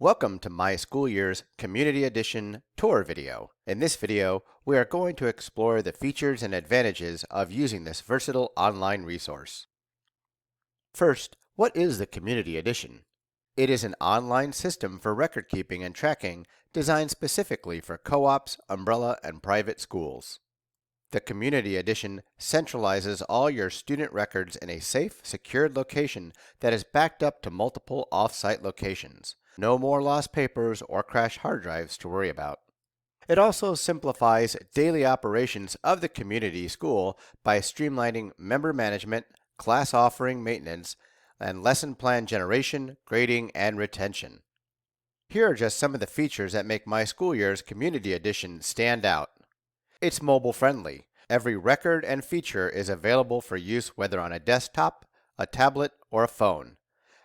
Welcome to MySchoolYear's Community Edition tour video. In this video, we are going to explore the features and advantages of using this versatile online resource. First, what is the Community Edition? It is an online system for record keeping and tracking designed specifically for co-ops, umbrella, and private schools. The Community Edition centralizes all your student records in a safe, secured location that is backed up to multiple off-site locations. No more lost papers or crashed hard drives to worry about. It also simplifies daily operations of the community school by streamlining member management, class offering maintenance, and lesson plan generation, grading, and retention. Here are just some of the features that make MySchoolYear's Community Edition stand out. It's mobile friendly. Every record and feature is available for use whether on a desktop, a tablet, or a phone.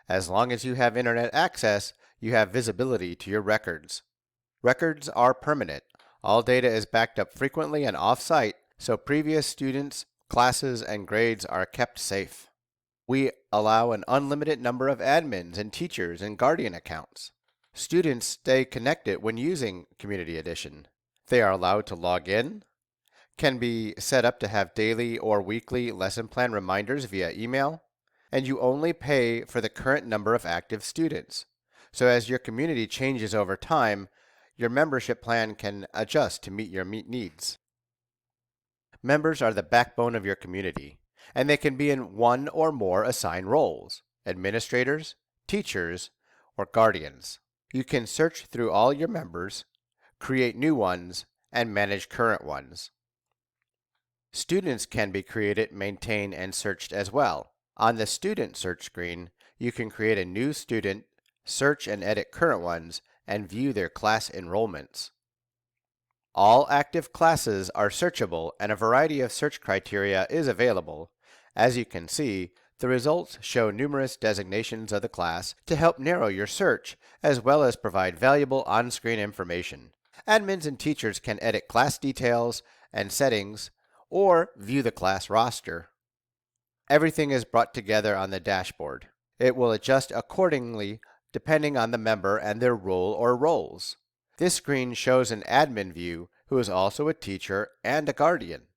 As long as you have internet access, you have visibility to your records. Records are permanent. All data is backed up frequently and off-site, so previous students, classes, and grades are kept safe. We allow an unlimited number of admins and teachers and guardian accounts. Students stay connected when using Community Edition. They are allowed to log in, can be set up to have daily or weekly lesson plan reminders via email, and you only pay for the current number of active students. So as your community changes over time, your membership plan can adjust to meet your needs. Members are the backbone of your community, and they can be in one or more assigned roles: administrators, teachers, or guardians. You can search through all your members, create new ones, and manage current ones. Students can be created, maintained, and searched as well. On the student search screen, you can create a new student, search and edit current ones, and view their class enrollments. All active classes are searchable, and a variety of search criteria is available. As you can see, the results show numerous designations of the class to help narrow your search, as well as provide valuable on-screen information. Admins and teachers can edit class details and settings, or view the class roster. Everything is brought together on the dashboard. It will adjust accordingly depending on the member and their role or roles. This screen shows an admin view who is also a teacher and a guardian.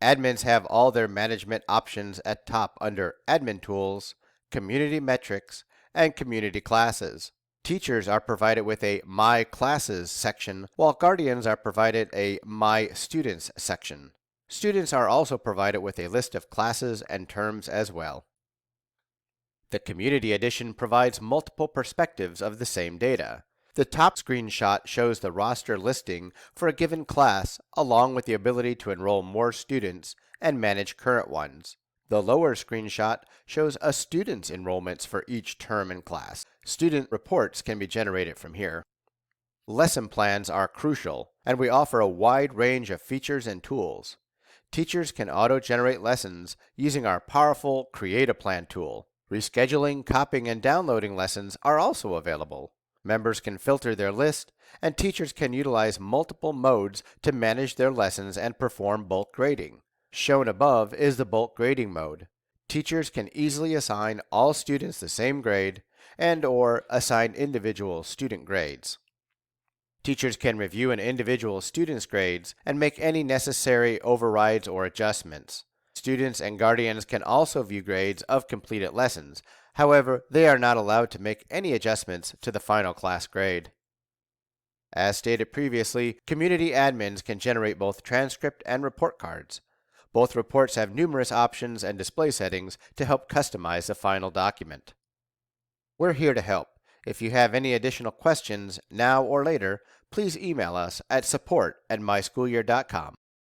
Admins have all their management options at top under Admin Tools, Community Metrics, and Community Classes. Teachers are provided with a My Classes section, while guardians are provided a My Students section. Students are also provided with a list of classes and terms as well. The Community Edition provides multiple perspectives of the same data. The top screenshot shows the roster listing for a given class, along with the ability to enroll more students and manage current ones. The lower screenshot shows a student's enrollments for each term and class. Student reports can be generated from here. Lesson plans are crucial, and we offer a wide range of features and tools. Teachers can auto-generate lessons using our powerful Create a Plan tool. Rescheduling, copying, and downloading lessons are also available. Members can filter their list, and teachers can utilize multiple modes to manage their lessons and perform bulk grading. Shown above is the bulk grading mode. Teachers can easily assign all students the same grade and/or assign individual student grades. Teachers can review an individual student's grades and make any necessary overrides or adjustments. Students and guardians can also view grades of completed lessons. However, they are not allowed to make any adjustments to the final class grade. As stated previously, community admins can generate both transcript and report cards. Both reports have numerous options and display settings to help customize the final document. We're here to help. If you have any additional questions now or later, please email us at support@myschoolyyear.com.